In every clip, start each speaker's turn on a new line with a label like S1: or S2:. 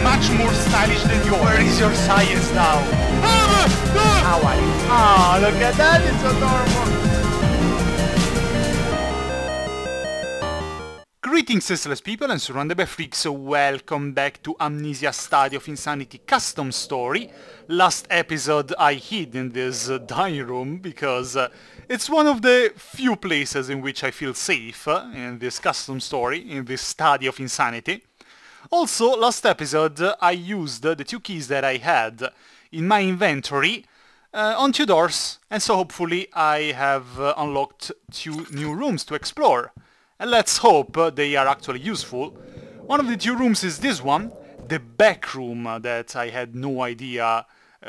S1: much more stylish than yours.
S2: Where is your science now? How are you? Oh, look at that, it's adorable.
S1: Greetings, senseless people, and surrounded by freaks, so welcome back to Amnesia Study of Insanity custom story. Last episode I hid in this dining room because it's one of the few places in which I feel safe in this custom story, in this study of insanity. Also, last episode I used the two keys that I had in my inventory on two doors, and so hopefully I have unlocked two new rooms to explore. And let's hope they are actually useful. One of the two rooms is this one, the back room that I had no idea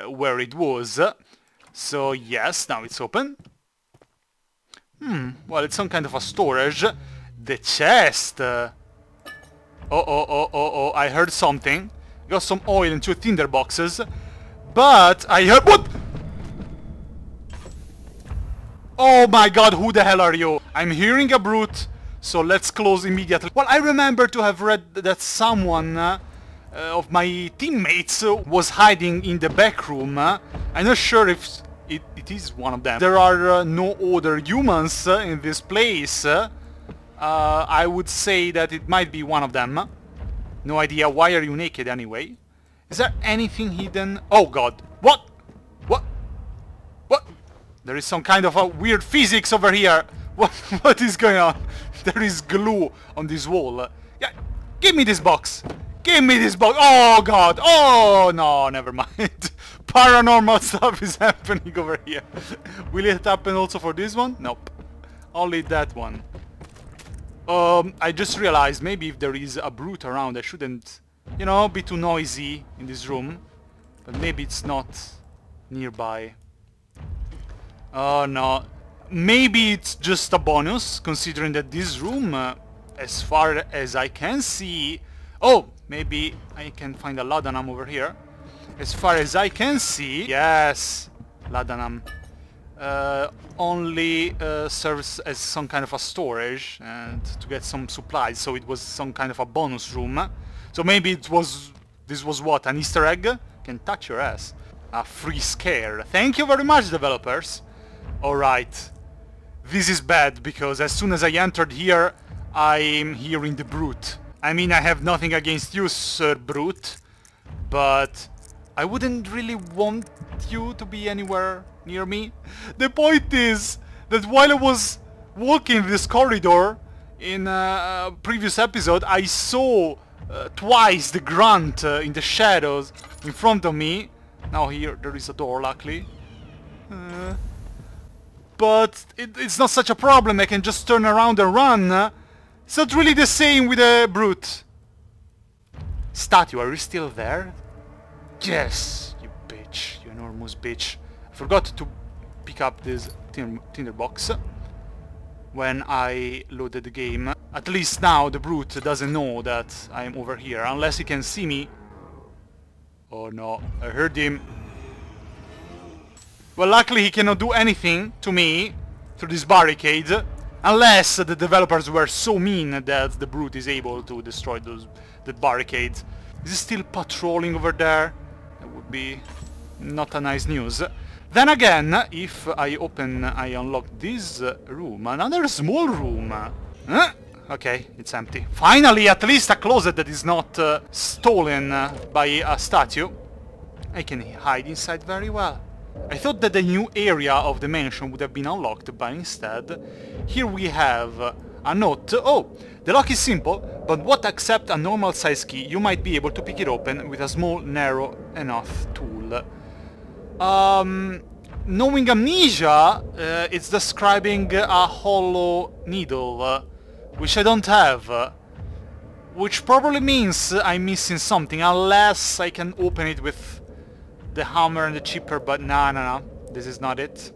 S1: where it was. So yes, now it's open. Well, it's some kind of a storage. The chest. Oh, I heard something. Got some oil and two tinder boxes. But I heard... What? Oh my god, who the hell are you? I'm hearing a brute. So let's close immediately. Well, I remember to have read that someone of my teammates was hiding in the back room. I'm not sure if it is one of them. There are no other humans in this place. I would say that it might be one of them. No idea. Why are you naked anyway? Is there anything hidden? Oh god. What? What? What? There is some kind of a weird physics over here. What is going on? There is glue on this wall. Yeah, give me this box. Give me this box. Oh god. Oh no, never mind. Paranormal stuff is happening over here. Will it happen also for this one? Nope. Only that one. I just realized maybe if there is a brute around I shouldn't, you know, be too noisy in this room. But maybe it's not nearby. Oh no. Maybe it's just a bonus, considering that this room, as far as I can see... Oh, maybe I can find a laudanum over here. As far as I can see... Yes, laudanum. Only serves as some kind of a storage and to get some supplies, so it was some kind of a bonus room. So maybe it was... This was what, an Easter egg? Can touch your ass. A free scare. Thank you very much, developers. Alright. This is bad, because as soon as I entered here, I'm hearing the brute. I mean, I have nothing against you, Sir Brute, but I wouldn't really want you to be anywhere near me. The point is that while I was walking this corridor in a previous episode, I saw twice the grunt in the shadows in front of me. Now here there is a door, luckily. But it's not such a problem, I can just turn around and run. It's not really the same with a brute. Statue, are you still there? Yes, you bitch, you enormous bitch. I forgot to pick up this tinder box when I loaded the game. At least now the brute doesn't know that I'm over here, unless he can see me. Oh no, I heard him. Well, luckily he cannot do anything to me through this barricade, unless the developers were so mean that the brute is able to destroy the barricades. Is he still patrolling over there? That would be not a nice news. Then again, if I unlock this room, another small room. Okay, it's empty. Finally, at least a closet that is not stolen by a statue. I can hide inside very well. I thought that the new area of the mansion would have been unlocked, but instead, here we have a note. Oh, the lock is simple, but won't accept a normal size key. You might be able to pick it open with a small, narrow enough tool. Knowing Amnesia, it's describing a hollow needle, which I don't have. Which probably means I'm missing something, unless I can open it with the hammer and the chipper, but no, this is not it.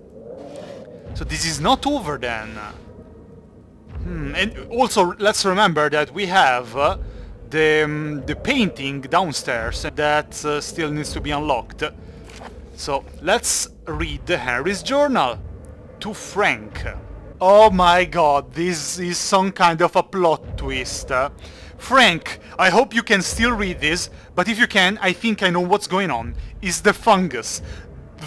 S1: So this is not over then. And also let's remember that we have the painting downstairs that still needs to be unlocked. So let's read Henry's journal. To Frank. Oh my god, this is some kind of a plot twist. Frank, I hope you can still read this, but if you can, I think I know what's going on. It's the fungus.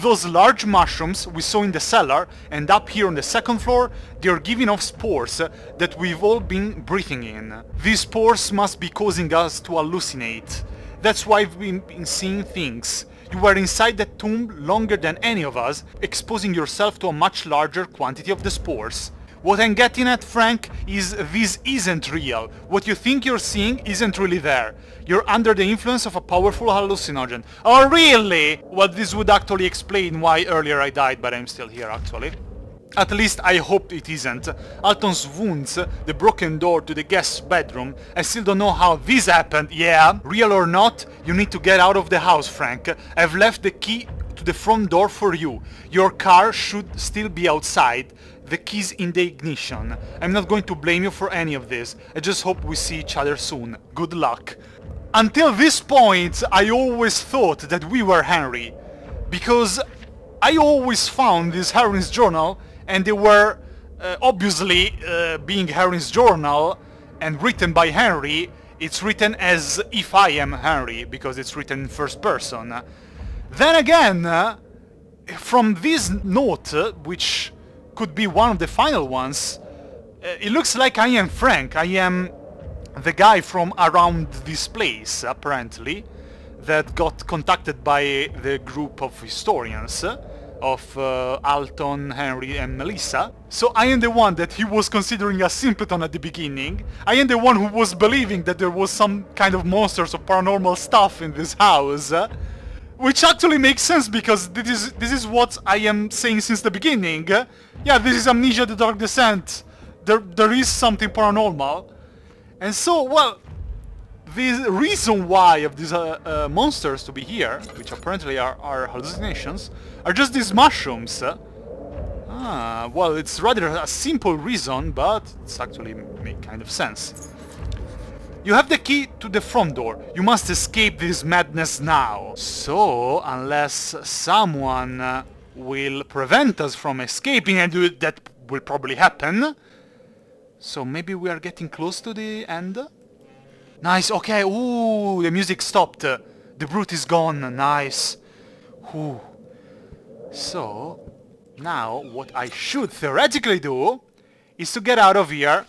S1: Those large mushrooms we saw in the cellar and up here on the second floor, they are giving off spores that we've all been breathing in. These spores must be causing us to hallucinate. That's why we've been seeing things. You were inside that tomb longer than any of us, exposing yourself to a much larger quantity of the spores. What I'm getting at, Frank, is this isn't real. What you think you're seeing isn't really there. You're under the influence of a powerful hallucinogen. Oh, really? Well, this would actually explain why earlier I died, but I'm still here, actually. At least I hope it isn't. Alton's wounds, the broken door to the guest bedroom, I still don't know how this happened, yeah? Real or not, you need to get out of the house, Frank. I've left the key to the front door for you. Your car should still be outside. The key's in the ignition. I'm not going to blame you for any of this. I just hope we see each other soon. Good luck. Until this point, I always thought that we were Henry. Because I always found this Henry's journal, and they were obviously being Henry's journal and written by Henry, it's written as if I am Henry, because it's written in first person. Then again, from this note, which could be one of the final ones, it looks like I am Frank. I am the guy from around this place, apparently, that got contacted by the group of historians of Alton, Henry and Melissa. So I am the one that he was considering a simpleton at the beginning. I am the one who was believing that there was some kind of monsters or paranormal stuff in this house. Which actually makes sense, because this is what I am saying since the beginning. Yeah, this is Amnesia: The Dark Descent. There is something paranormal. And so, well, the reason why of these monsters to be here, which apparently are hallucinations, are just these mushrooms. Well, it's rather a simple reason, but it's actually make kind of sense. You have the key to the front door. You must escape this madness now. So, unless someone will prevent us from escaping, and that will probably happen. So maybe we are getting close to the end. Nice, okay, ooh, the music stopped. The brute is gone, nice. Ooh. So, now what I should theoretically do is to get out of here,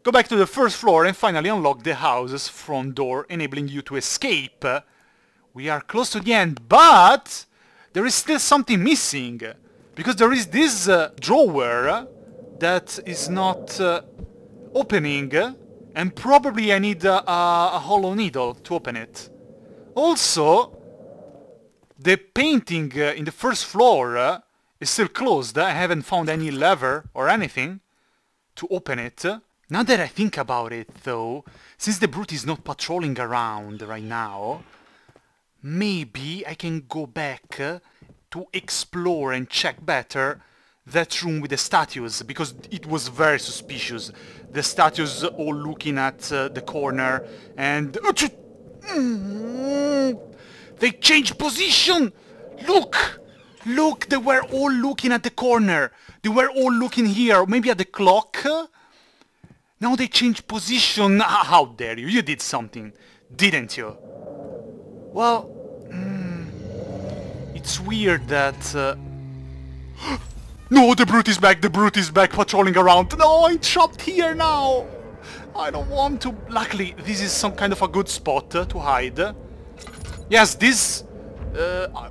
S1: go back to the first floor and finally unlock the house's front door, enabling you to escape. We are close to the end, but there is still something missing, because there is this drawer that is not opening, and probably I need a hollow needle to open it. Also, the painting in the first floor is still closed. I haven't found any lever or anything to open it. Now that I think about it, though, since the brute is not patrolling around right now, maybe I can go back to explore and check better that room with the statues, because it was very suspicious. The statues all looking at the corner, and... They changed position! Look! Look, they were all looking at the corner. They were all looking here, maybe at the clock. Now they changed position. How dare you? You did something, didn't you? Well, it's weird that... No, the brute is back, patrolling around. No, I'm trapped here now. I don't want to... Luckily, this is some kind of a good spot to hide. Yes, this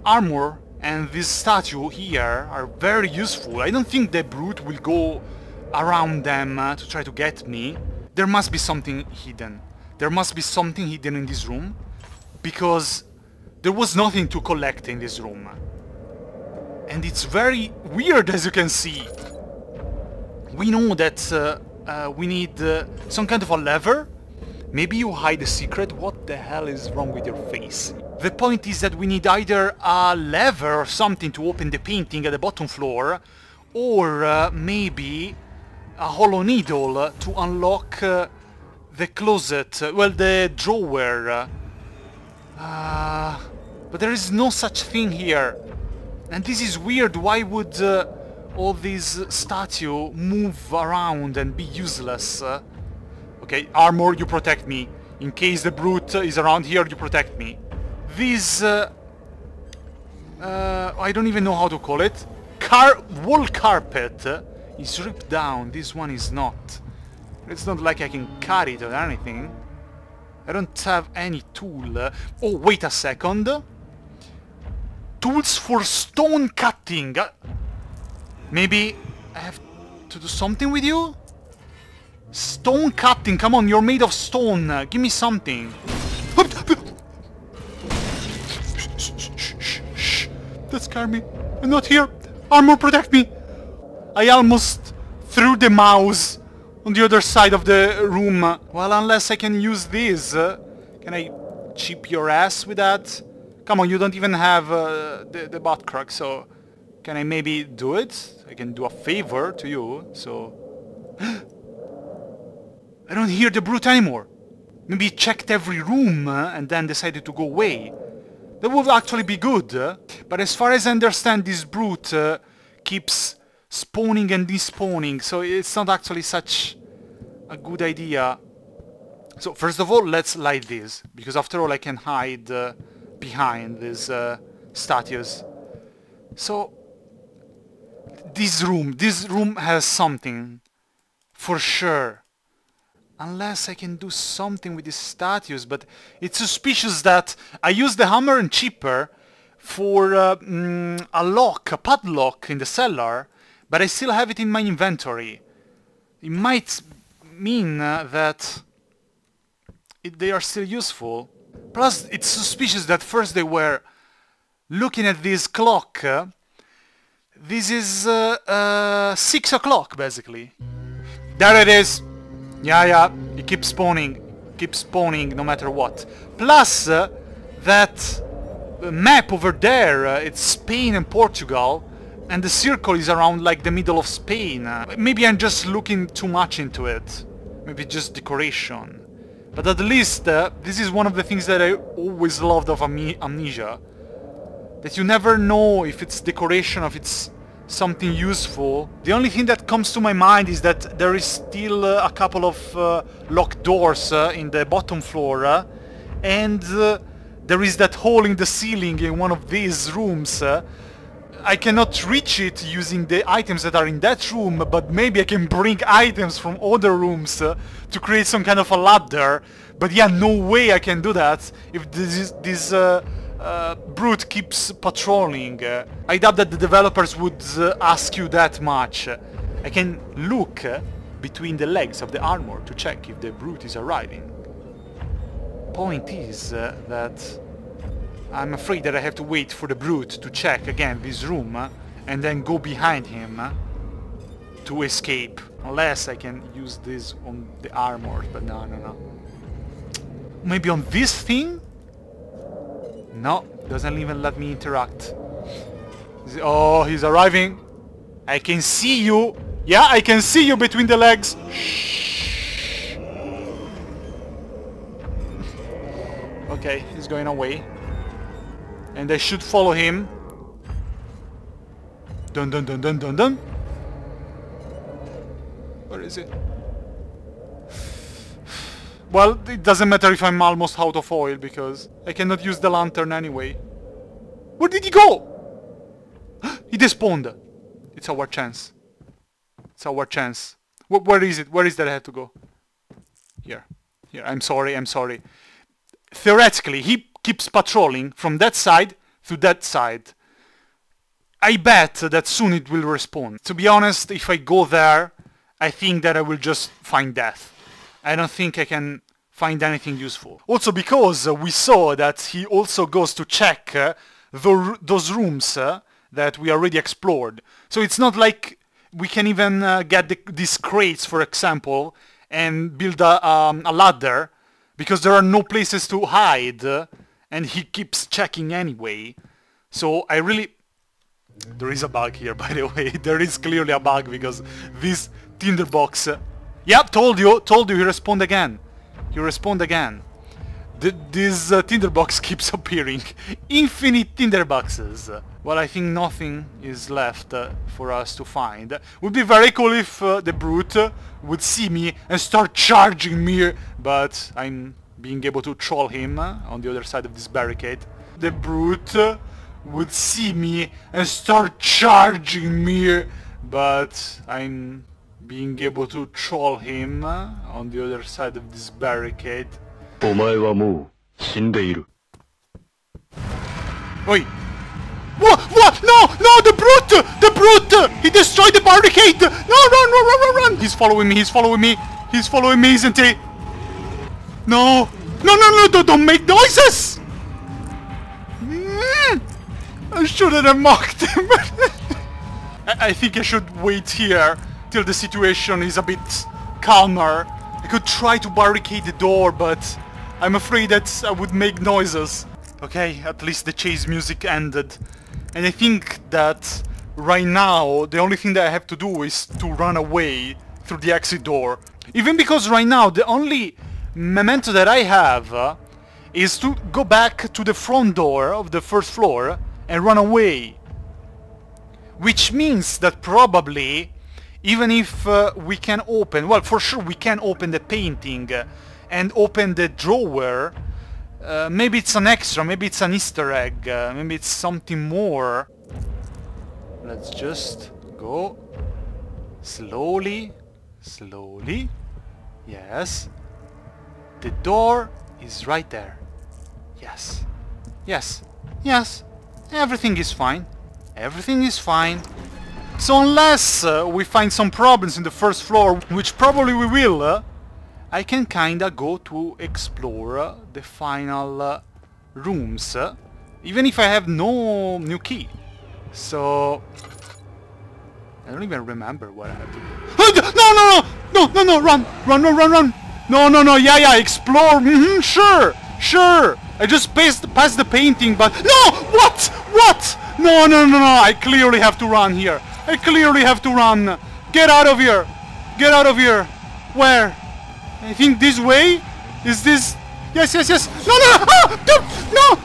S1: armor and this statue here are very useful. I don't think the brute will go around them to try to get me. There must be something hidden. There must be something hidden in this room, because there was nothing to collect in this room. And it's very weird, as you can see. We know that we need some kind of a lever. Maybe you hide a secret. What the hell is wrong with your face? The point is that we need either a lever or something to open the painting at the bottom floor, or maybe a hollow needle to unlock the closet, well, the drawer. But there is no such thing here. And this is weird. Why would all these statues move around and be useless? Okay, armor, you protect me. In case the brute is around here, you protect me. This... I don't even know how to call it. Wall carpet is ripped down. This one is not. It's not like I can cut it or anything. I don't have any tool. Oh, wait a second. Tools for stone cutting. Maybe I have to do something with you? Stone cutting, come on, you're made of stone. Give me something. Shh. That scared me. I'm not here. Armor, protect me. I almost threw the mouse on the other side of the room. Well, unless I can use this. Can I chip your ass with that? Come on, you don't even have the butt crack, so... Can I maybe do it? I can do a favor to you, so... I don't hear the brute anymore. Maybe he checked every room and then decided to go away. That would actually be good. But as far as I understand, this brute keeps spawning and despawning, so it's not actually such a good idea. So first of all, let's light this, because after all I can hide behind these statues. So this room has something, for sure. Unless I can do something with these statues, but it's suspicious that I use the hammer and chipper for a padlock in the cellar, but I still have it in my inventory. It might mean that they are still useful. Plus, it's suspicious that first they were looking at this clock. This is 6 o'clock, basically. There it is! Yeah, it keeps spawning no matter what. Plus, that map over there, it's Spain and Portugal, and the circle is around like the middle of Spain. Maybe I'm just looking too much into it. Maybe just decoration. But at least, this is one of the things that I always loved of Amnesia. That you never know if it's decoration, or if it's something useful. The only thing that comes to my mind is that there is still a couple of locked doors in the bottom floor, and there is that hole in the ceiling in one of these rooms. I cannot reach it using the items that are in that room, but maybe I can bring items from other rooms to create some kind of a ladder. But yeah, no way I can do that if this brute keeps patrolling. I doubt that the developers would ask you that much. I can look between the legs of the armor to check if the brute is arriving. Point is that I'm afraid that I have to wait for the brute to check again this room and then go behind him to escape. Unless I can use this on the armor, but no. Maybe on this thing? No, doesn't even let me interact. Oh, he's arriving. I can see you. Yeah, I can see you between the legs. Shh. Okay, he's going away. And I should follow him. Dun. Where is it? Well, it doesn't matter if I'm almost out of oil, because I cannot use the lantern anyway. Where did he go? He despawned. It's our chance. It's our chance. Where is it? Where is that I have to go? Here. I'm sorry. Theoretically, he keeps patrolling from that side to that side. I bet that soon it will respawn. To be honest, if I go there, I think that I will just find death. I don't think I can find anything useful. Also because we saw that he also goes to check those rooms that we already explored. So it's not like we can even get these crates, for example, and build a ladder, because there are no places to hide, and he keeps checking anyway. So I really... There is a bug here, by the way. There is clearly a bug, because this tinderbox... Yep, told you, he respawned again. This tinderbox keeps appearing. Infinite tinderboxes. Well, I think nothing is left for us to find. Would be very cool if the brute would see me and start charging me, but I'm being able to troll him on the other side of this barricade. The brute would see me and start charging me, but I'm being able to troll him on the other side of this barricade.
S3: お前はもう死んでいる。
S1: Oi! What? What? No! No! The brute! The brute! He destroyed the barricade! No! Run! Run! Run! Run! Run! He's following me! He's following me! He's following me, isn't he? No! No! No! No! Don't make noises! I shouldn't have mocked him. I think I should wait here till the situation is a bit calmer. I could try to barricade the door, but I'm afraid that I would make noises. Okay, at least the chase music ended. And I think that right now the only thing that I have to do is to run away through the exit door. Even because right now the only memento that I have is to go back to the front door of the first floor and run away. Which means that probably, even if we can open, well, for sure we can open the painting and open the drawer. Maybe it's an extra, maybe it's an Easter egg, maybe it's something more. Let's just go slowly, slowly. Yes. The door is right there. Yes. Yes. Yes. Everything is fine. Everything is fine. So unless we find some problems in the first floor, which probably we will, I can kinda go to explore the final rooms, even if I have no new key. So I don't even remember what I have to do. No, no, no, no, no, no, run, run, run, run, run. No, no, no, yeah, yeah, explore. Sure, sure. I just passed the painting, but no, what, what? No, no, no, no. I clearly have to run here. I clearly have to run. Get out of here. Get out of here. Where? I think this way? Is this... Yes, yes, yes! No, no, no! Ah! Dude, no!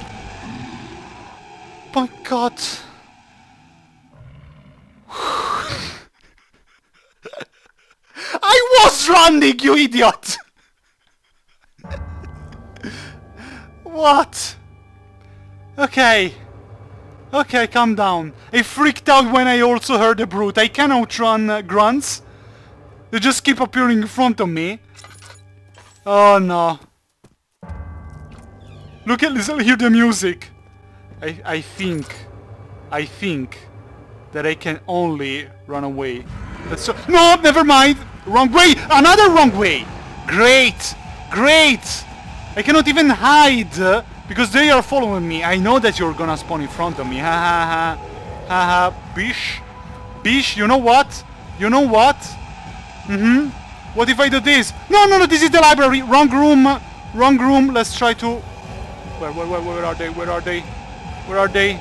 S1: My God. I was running, you idiot! What? Okay. Okay, calm down. I freaked out when I also heard the brute. I can outrun grunts. They just keep appearing in front of me. Oh no. Look at this, hear the music. I think that I can only run away. That's so no, never mind. Wrong way! Another wrong way! Great! Great! I cannot even hide because they are following me. I know that you're gonna spawn in front of me. Ha ha ha. Ha ha. Bish. Bish, you know what? You know what? What if I do this? No, no, no, this is the library. Wrong room. Wrong room. Let's try to... Where are they? Where are they? Where are they?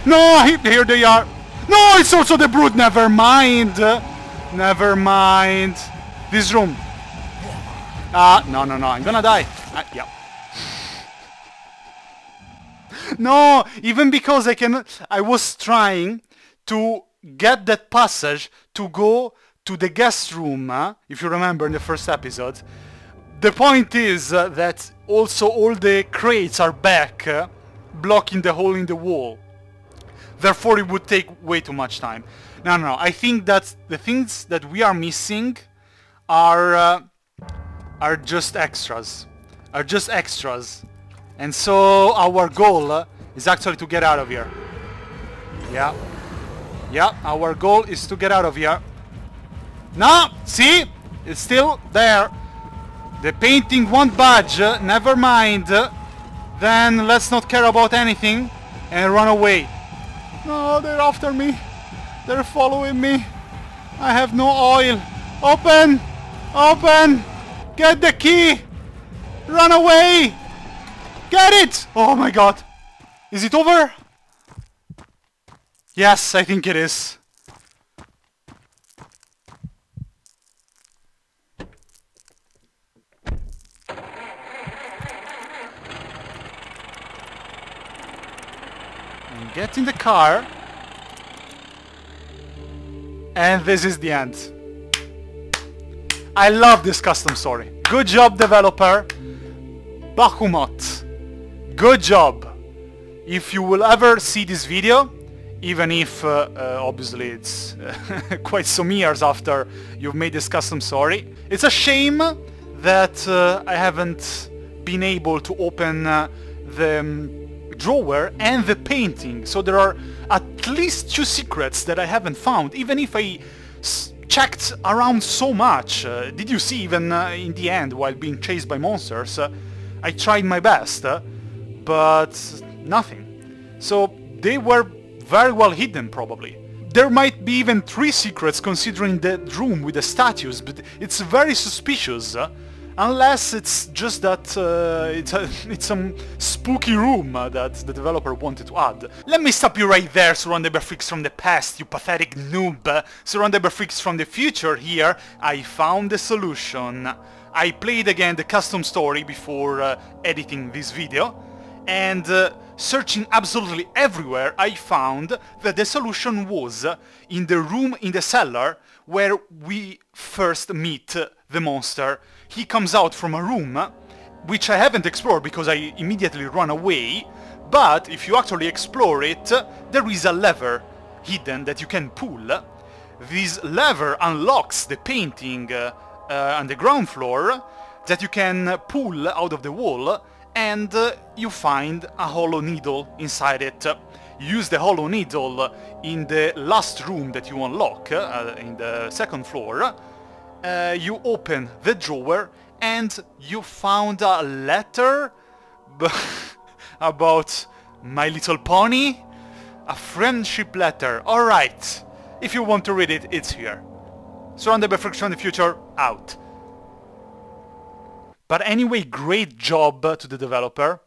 S1: No, here they are. No, it's also the brute. Never mind. Never mind. This room. No, no, no. I'm gonna die. Yeah. No, even because I was trying to get that passage to go to the guest room, if you remember in the first episode. The point is that also all the crates are back, blocking the hole in the wall. Therefore it would take way too much time. No, no, no. I think that the things that we are missing are just extras. Are just extras. And so our goal is actually to get out of here. Yeah. Yeah, our goal is to get out of here. No! See? It's still there. The painting won't budge. Never mind. Then let's not care about anything and run away. No, they're after me. They're following me. I have no oil. Open! Open! Get the key! Run away! Get it! Oh my God. Is it over? Yes, I think it is. Get in the car. And this is the end. I love this custom story. Good job, developer. Bakhmut. Good job. If you will ever see this video, even if obviously it's quite some years after you've made this custom story, it's a shame that I haven't been able to open the drawer and the painting. So there are at least 2 secrets that I haven't found, even if I checked around so much. Did you see, even in the end, while being chased by monsters, I tried my best, but nothing. So they were very well hidden, probably. There might be even 3 secrets considering that room with the statues, but it's very suspicious. Unless it's just that it's some spooky room that the developer wanted to add. Let me stop you right there, SurroundEdByFreaks from the past, you pathetic noob. SurroundEdByFreaks from the future here. I found the solution. I played again the custom story before editing this video, and searching absolutely everywhere I found that the solution was in the room in the cellar where we first meet the monster. He comes out from a room which I haven't explored because I immediately run away, but if you actually explore it, there is a lever hidden that you can pull. This lever unlocks the painting on the ground floor that you can pull out of the wall, and you find a hollow needle inside it. You use the hollow needle in the last room that you unlock, in the 2nd floor. You open the drawer and you found a letter about My Little Pony? A friendship letter. Alright, if you want to read it, it's here. SurroundEdByFreaks from the future, out. But anyway, great job to the developer.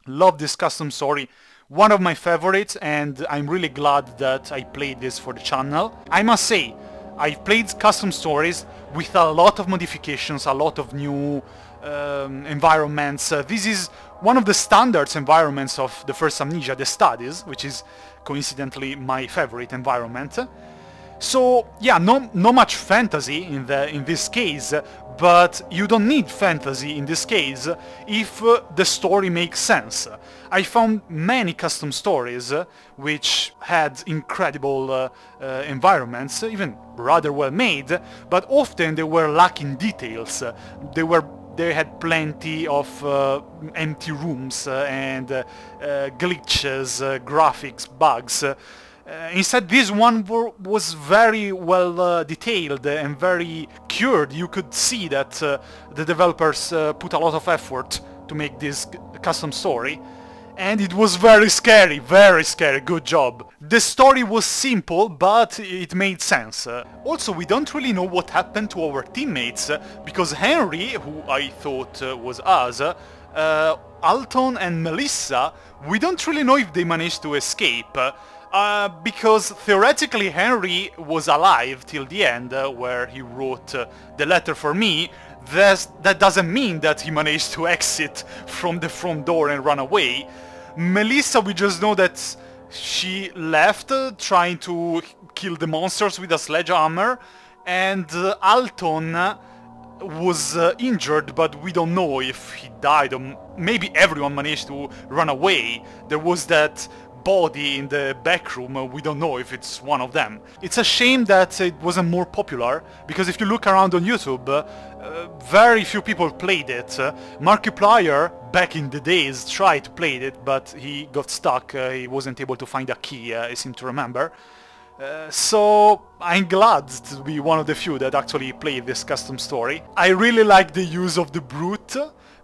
S1: Love this custom story. One of my favorites, and I'm really glad that I played this for the channel. I must say, I've played custom stories with a lot of modifications, a lot of new environments. This is one of the standards environments of the first Amnesia, the studies, which is coincidentally my favorite environment. So yeah, no much fantasy in this case, but you don't need fantasy in this case if the story makes sense. I found many custom stories which had incredible environments, even rather well made, but often they were lacking details. They had plenty of empty rooms and glitches, graphics, bugs. Instead, this one was very well detailed and very cured. You could see that the developers put a lot of effort to make this custom story. And it was very scary, good job. The story was simple, but it made sense. Also, we don't really know what happened to our teammates, because Henry, who I thought was us, Alton and Melissa, we don't really know if they managed to escape. Because theoretically Henry was alive till the end, where he wrote the letter for me. That doesn't mean that he managed to exit from the front door and run away. Melissa, we just know that she left trying to kill the monsters with a sledgehammer, and Alton was injured, but we don't know if he died, or maybe everyone managed to run away. There was that body in the back room, we don't know if it's one of them. It's a shame that it wasn't more popular, because if you look around on YouTube, very few people played it. Markiplier, back in the days, tried to play it, but he got stuck, he wasn't able to find a key, I seem to remember. So I'm glad to be one of the few that actually played this custom story. I really like the use of the brute,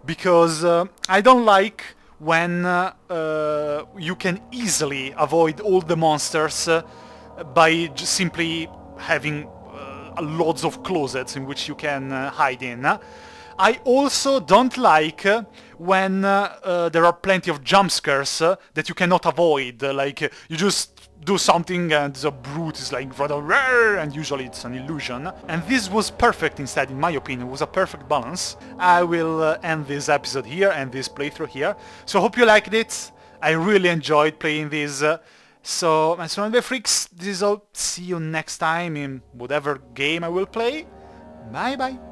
S1: because I don't like when you can easily avoid all the monsters by just simply having loads of closets in which you can hide in. I also don't like when there are plenty of jump scares that you cannot avoid, like you just do something and the brute is like rather rare, and usually it's an illusion. And this was perfect instead, in my opinion. It was a perfect balance. I will end this episode here and this playthrough here. So hope you liked it. I really enjoyed playing this. So, my SurroundEdByFreaks, this is all. See you next time in whatever game I will play. Bye bye.